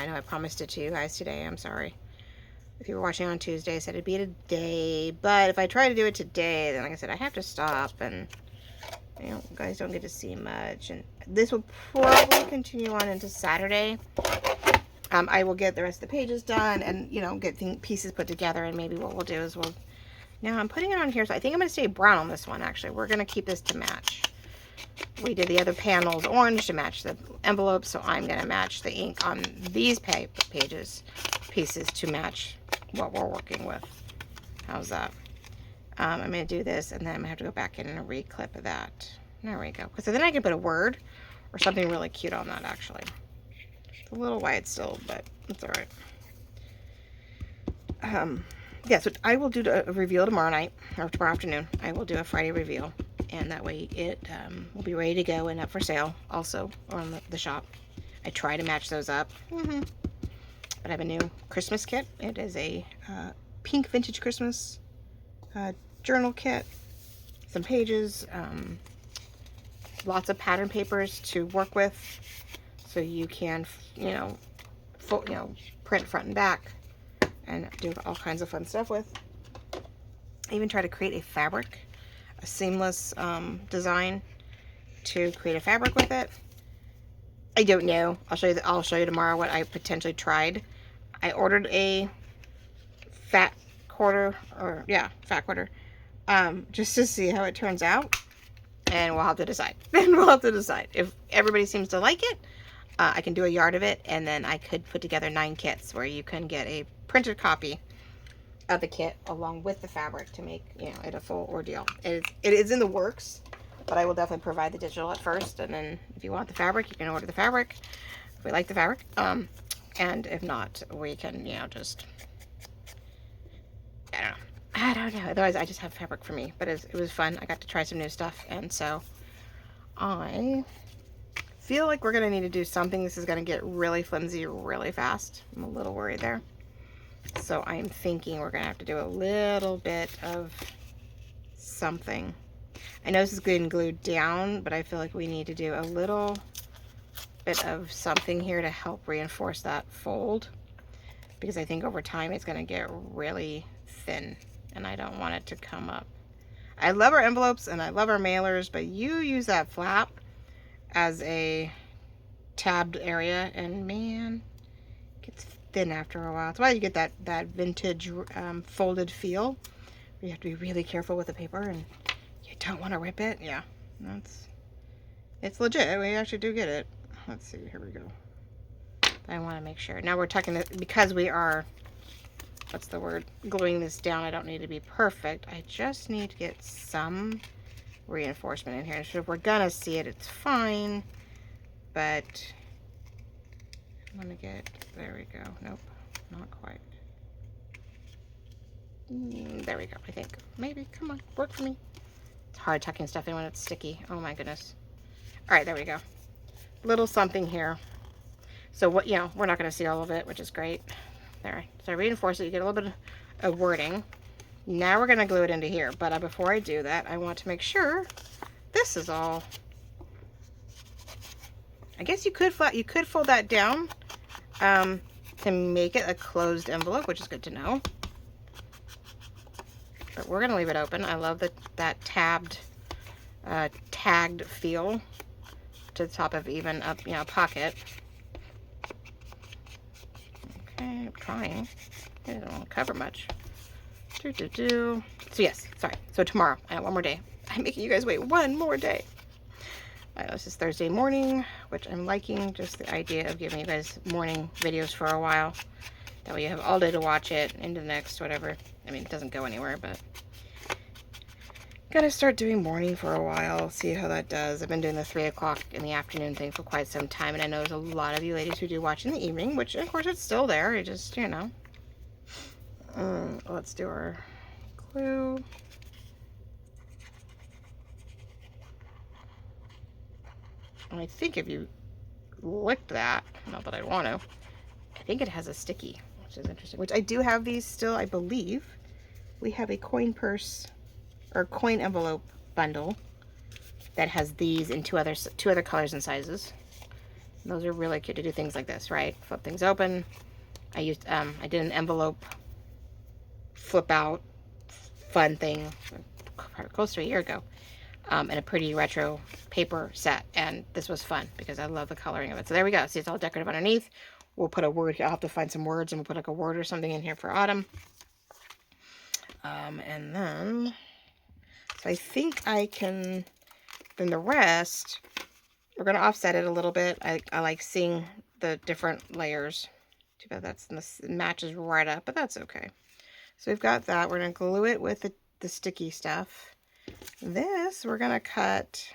know I promised it to you guys today. I'm sorry. If you were watching on Tuesday, I said it'd be today, but if I try to do it today, then like I said, I have to stop, and you know, guys don't get to see much. And this will probably continue on into Saturday. I will get the rest of the pages done, and you know, get pieces put together. And maybe what we'll do is now I'm putting it on here, so I think I'm going to stay brown on this one. Actually, we're going to keep this to match. We did the other panels orange to match the envelope, so I'm going to match the ink on these pieces to match what we're working with. How's that? I'm going to do this, and then I'm going to have to go back in and reclip that. There we go. So then I can put a word or something really cute on that, actually. It's a little wide still, but it's all right. Yeah, so I will do a reveal tomorrow night, or tomorrow afternoon. I will do a Friday reveal, and that way it will be ready to go and up for sale also on the shop. I try to match those up. But I have a new Christmas kit. It is a pink vintage Christmas journal kit, some pages, lots of pattern papers to work with, so you can, print front and back and do all kinds of fun stuff with. I even try to create a fabric, a seamless design to create a fabric with it. I don't know. I'll show you tomorrow what I potentially tried. I ordered a fat quarter, just to see how it turns out, and we'll have to decide. If everybody seems to like it, I can do a yard of it, and then I could put together 9 kits where you can get a printed copy of the kit along with the fabric to make it a full ordeal. It is in the works, but I will definitely provide the digital at first, and then if you want the fabric, you can order the fabric if we like the fabric, and if not, we can just I don't know. Otherwise, I just have fabric for me. But it was fun. I got to try some new stuff. And so I feel like we're going to need to do something. This is going to get really flimsy really fast. I'm a little worried there. So I'm thinking we're going to have to do a little bit of something. I know this is getting glued down, but I feel like we need to do a little bit of something here to help reinforce that fold. Because I think over time it's going to get really thin, and I don't want it to come up. I love our envelopes and I love our mailers, but you use that flap as a tabbed area, and man, it gets thin after a while. That's why you get that vintage folded feel. You have to be really careful with the paper, and you don't want to rip it. Yeah, it's legit. We actually do get it. Let's see. Here we go. I want to make sure. Now we're tucking it because we are, what's the word, gluing this down. I don't need to be perfect. I just need to get some reinforcement in here. So if we're gonna see it, it's fine. But I'm gonna get, there we go. Nope, not quite. There we go, I think. Maybe, come on, work for me. It's hard tucking stuff in when it's sticky. Oh my goodness. All right, there we go. Little something here. So what, we're not going to see all of it, which is great. There. So I reinforce it. You get a little bit of wording. Now we're going to glue it into here. But before I do that, I want to make sure this is all. I guess you could fold that down to make it a closed envelope, which is good to know. But we're going to leave it open. I love that tagged feel to the top of even a pocket. Okay, I'm trying. I don't want to cover much. So yes, sorry. So tomorrow, I have one more day. I'm making you guys wait one more day. I know this is Thursday morning, which I'm liking. Just the idea of giving you guys morning videos for a while. That way you have all day to watch it into the next whatever. I mean, it doesn't go anywhere, but gotta start doing morning for a while. See how that does. I've been doing the 3 o'clock in the afternoon thing for quite some time, and I know there's a lot of you ladies who do watch in the evening, which of course it's still there. It just, let's do our glue. And I think if you licked that, not that I want to, I think it has a sticky, which is interesting. Which I do have these still, I believe. We have a coin purse or coin envelope bundle that has these in two other colors and sizes. And those are really cute to do things like this, right? Flip things open. I did an envelope flip out fun thing close to a year ago, and a pretty retro paper set, and this was fun because I love the coloring of it. So there we go. See, it's all decorative underneath. We'll put a word here. I'll have to find some words, and we'll put like a word or something in here for autumn. And then, so I think I can Then the rest, we're going to offset it a little bit. I like seeing the different layers. Too bad it matches right up, but that's okay. So we've got that. We're going to glue it with the sticky stuff. This, we're going to cut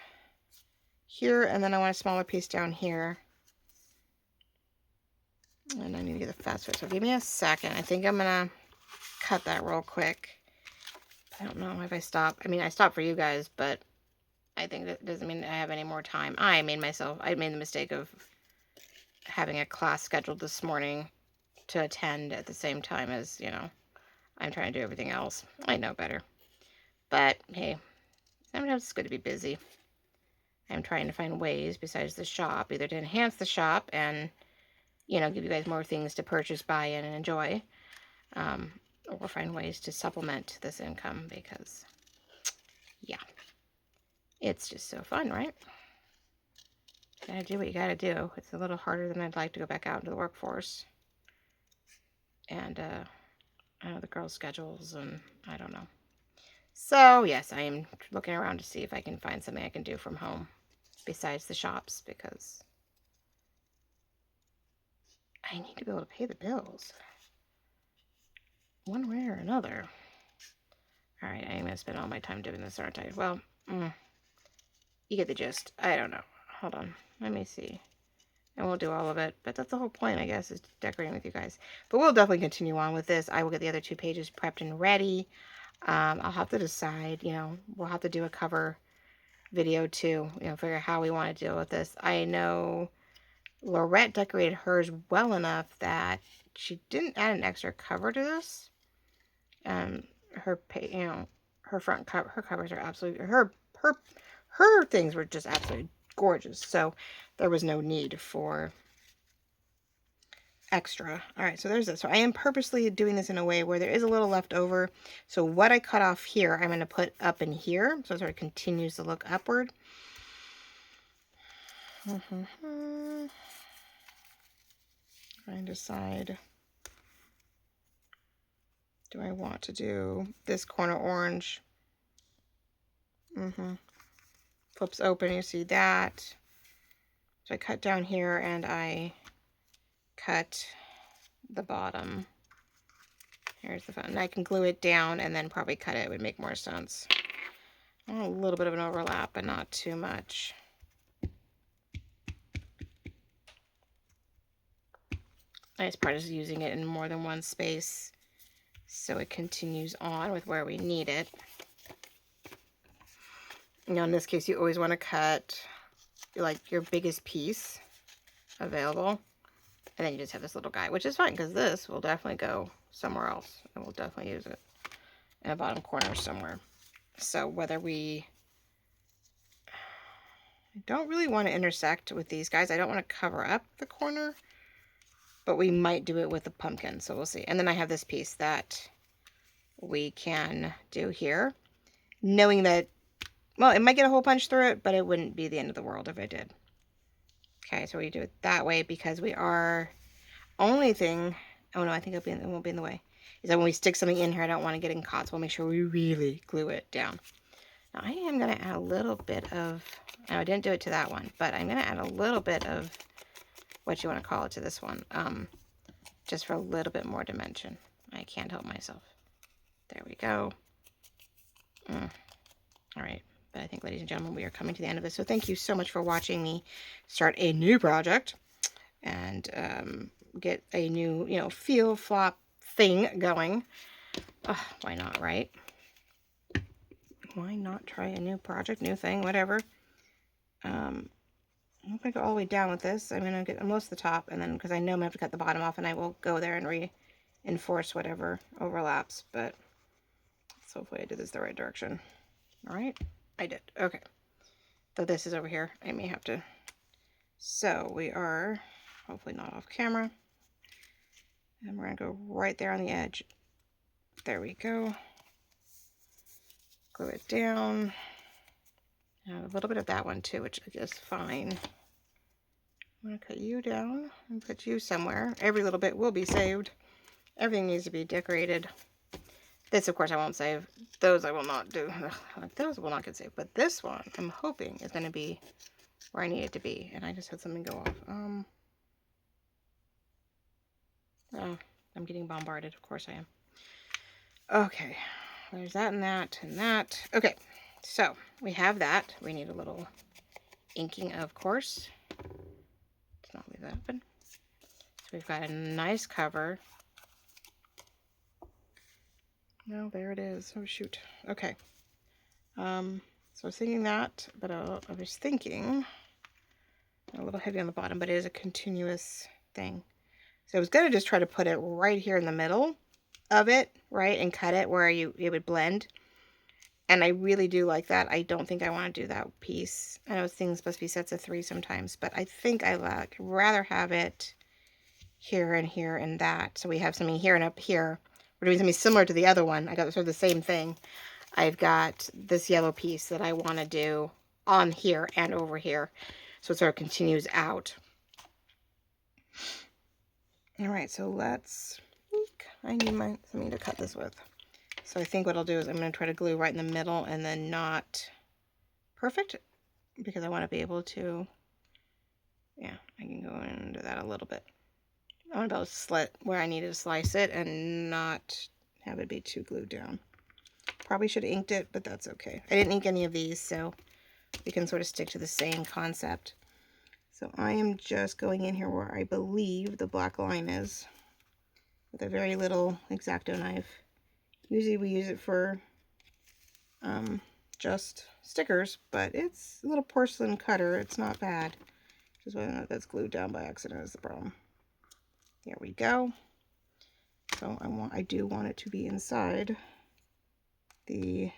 here, and then I want a smaller piece down here. And I need to get the fast food, so give me a second. I think I'm going to cut that real quick. I don't know if I stop. I mean, I stopped for you guys, but I think that doesn't mean I have any more time. I made the mistake of having a class scheduled this morning to attend at the same time as, you know, I'm trying to do everything else. I know better. But, hey, sometimes it's good to be busy. I'm trying to find ways besides the shop, either to enhance the shop and, you know, give you guys more things to purchase, buy in, and enjoy. Or find ways to supplement this income because, yeah, it's just so fun, right? You gotta do what you gotta do. It's a little harder than I'd like to go back out into the workforce. And, I know the girls' schedules, and I don't know. So, yes, I am looking around to see if I can find something I can do from home besides the shops, because I need to be able to pay the bills one way or another. All right, I'm going to spend all my time doing this, aren't I? Well, you get the gist. I don't know. Hold on. Let me see. And we'll do all of it. But that's the whole point, I guess, is decorating with you guys. But we'll definitely continue on with this. I will get the other 2 pages prepped and ready. I'll have to decide, you know, we'll have to do a cover video too, you know, figure out how we want to deal with this. I know Lorette decorated hers well enough that she didn't add an extra cover to this. Her, you know, her front cover, her covers are absolutely, her things were just absolutely gorgeous. So there was no need for extra. All right, so there's this. So I am purposely doing this in a way where there is a little left over. So what I cut off here, I'm going to put up in here. So it sort of continues to look upward. Trying to decide, do I want to do this corner orange? Flips open, you see that. So I cut down here and I cut the bottom. Here's the front. And I can glue it down and then probably cut it. It would make more sense. A little bit of an overlap, but not too much. Nice part is using it in more than one space so it continues on with where we need it. You know, in this case, you always want to cut like your biggest piece available. And then you just have this little guy, which is fine because this will definitely go somewhere else. And we'll definitely use it in a bottom corner somewhere. So whether we don't really want to intersect with these guys, I don't want to cover up the corner, but we might do it with the pumpkin. So we'll see. And then I have this piece that we can do here, knowing that, well, it might get a hole punch through it, but it wouldn't be the end of the world if it did. Okay, so we do it that way because we are, only thing, oh no, I think it won't be in the way, is that when we stick something in here, I don't want to get in caught, so we'll make sure we really glue it down. Now I am going to add a little bit of, I didn't do it to that one, but I'm going to add a little bit of, what you want to call it, to this one, just for a little bit more dimension. I can't help myself. There we go. All right. But I think, ladies and gentlemen, we are coming to the end of this. So thank you so much for watching me start a new project and get a new, you know, feel flop thing going. Why not, right? Why not try a new project, new thing, whatever. I'm not going to go all the way down with this. I'm going to get most of the top, and then, because I know I'm going to have to cut the bottom off, and I will go there and reinforce whatever overlaps, but let's hopefully I did this the right direction. All right. I did. Okay. Though this is over here, I may have to. So we are hopefully not off camera. And we're going to go right there on the edge. There we go. Glue it down. And a little bit of that one too, which is fine. I'm going to cut you down and put you somewhere. Every little bit will be saved. Everything needs to be decorated. This, of course, I won't save. Those I will not do. Like those will not get saved. But this one, I'm hoping, is going to be where I need it to be. And I just had something go off. Oh, I'm getting bombarded. Of course I am. Okay. There's that and that and that. Okay. So, we have that. We need a little inking, of course. Let's not leave that open. So, we've got a nice cover. No, there it is. Oh, shoot. Okay. So I was thinking that, but I was thinking a little heavy on the bottom, but it is a continuous thing. So I was going to just try to put it right here in the middle of it, right, and cut it where it would blend. And I really do like that. I don't think I want to do that piece. I know things supposed to be sets of 3 sometimes, but I think I rather have it here and here and that. So we have something here and up here. We're doing something similar to the other one. I got sort of the same thing. I've got this yellow piece that I want to do on here and over here. So it sort of continues out. All right, so let's, I need something to cut this with. So I think what I'll do is I'm going to try to glue right in the middle and then not perfect, because I want to be able to, yeah, I can go into that a little bit. I want to be able to slit where I need to slice it and not have it be too glued down. Probably should have inked it, but that's okay. I didn't ink any of these, so we can sort of stick to the same concept. So I am just going in here where I believe the black line is with a very little X-Acto knife. Usually we use it for just stickers, but it's a little porcelain cutter. It's not bad. Just whether or not that's glued down by accident is the problem. There we go. So I do want it to be inside the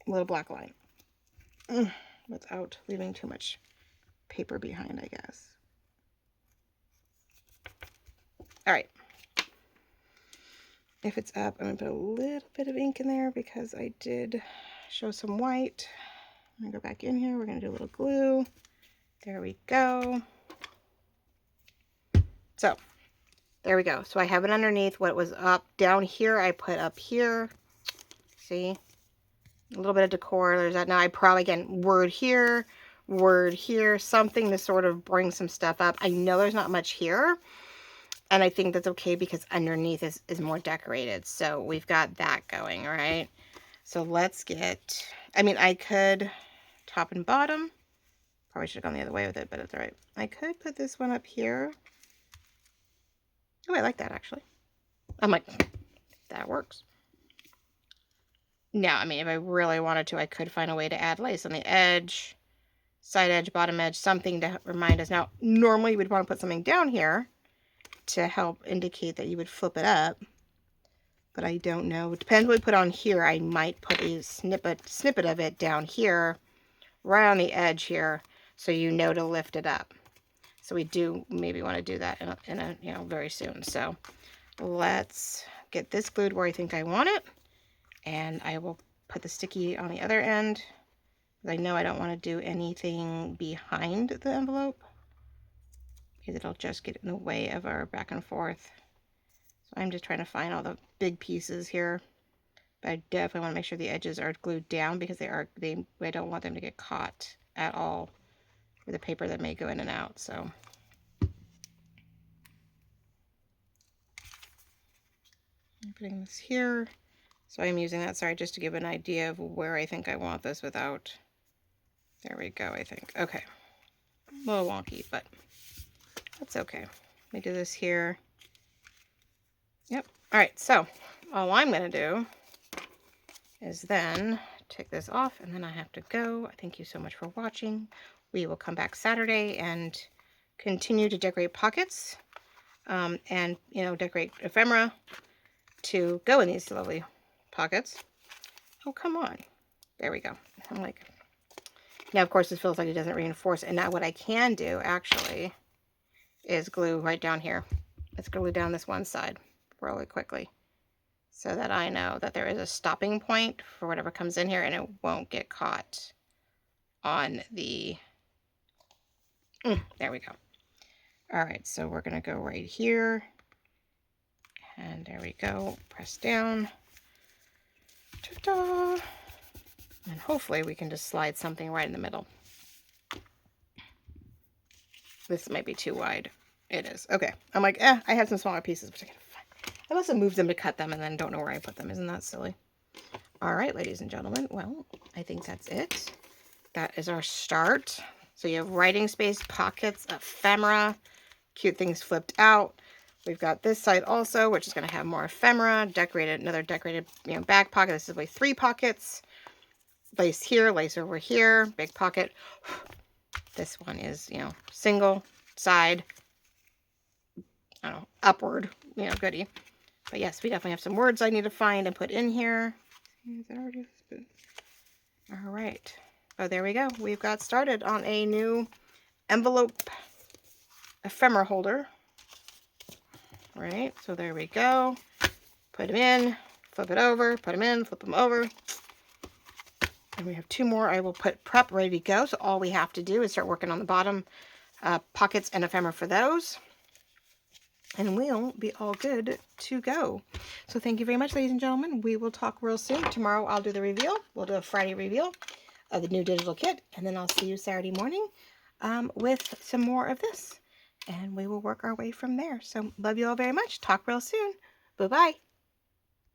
little black line without leaving too much paper behind, I guess. All right. If it's up, I'm going to put a little bit of ink in there because I did show some white. I'm going to go back in here. We're going to do a little glue. There we go. So, there we go. So I have it underneath. What was up down here, I put up here. See? A little bit of decor. There's that. Now I probably, again, word here, something to sort of bring some stuff up. I know there's not much here. And I think that's okay because underneath is more decorated. So we've got that going, right? So let's get, I mean, I could top and bottom. Probably should have gone the other way with it, but it's all right. I could put this one up here. Oh, I like that actually. I'm like, that works. Now, I mean, if I really wanted to, I could find a way to add lace on the edge, side edge, bottom edge, something to remind us. Now, normally you would want to put something down here to help indicate that you would flip it up, but I don't know. It depends what we put on here. I might put a snippet of it down here, right on the edge here, so you know to lift it up. So we do maybe want to do that in a you know, very soon. So let's get this glued where I think I want it, and I will put the sticky on the other end. I know I don't want to do anything behind the envelope because it'll just get in the way of our back and forth. So I'm just trying to find all the big pieces here. But I definitely want to make sure the edges are glued down because I don't want them to get caught at all with the paper that may go in and out. So I'm putting this here. So I'm using that, sorry, just to give an idea of where I think I want this without. There we go, I think. Okay. A little wonky, but that's okay. Let me do this here. Yep. All right, so all I'm going to do is then take this off, and then I have to go. Thank you so much for watching. We will come back Saturday and continue to decorate pockets and, you know, decorate ephemera to go in these lovely pockets. Oh, come on. There we go. I'm like, now, of course, this feels like it doesn't reinforce. And now what I can do, actually, is glue right down here. Let's glue down this one side really quickly so that I know that there is a stopping point for whatever comes in here and it won't get caught on the... there we go. All right, so we're going to go right here And there we go. Press down. Ta-da! And hopefully we can just slide something right in the middle. This might be too wide. It is. Okay. I'm like, I have some smaller pieces, but I must have moved them to cut them and then don't know where I put them. Isn't that silly? All right, ladies and gentlemen. Well, I think that's it. That is our start. So you have writing space, pockets, ephemera, cute things flipped out. We've got this side also, which is going to have more ephemera, decorated, another decorated, back pocket. This is like 3 pockets. Lace here, lace over here, big pocket. This one is, single side, I don't know, upward, goodie. But yes, we definitely have some words I need to find and put in here. Is that already? All right. Oh, there we go. We've got started on a new envelope ephemera holder. All right, so there we go. Put them in, flip it over, put them in, flip them over. And we have 2 more I will put prep ready to go. So all we have to do is start working on the bottom pockets and ephemera for those. And we'll be all good to go. So thank you very much, ladies and gentlemen. We will talk real soon. Tomorrow I'll do the reveal. We'll do a Friday reveal of the new digital kit. And then I'll see you Saturday morning with some more of this. And we will work our way from there. So love you all very much. Talk real soon. Bye-bye.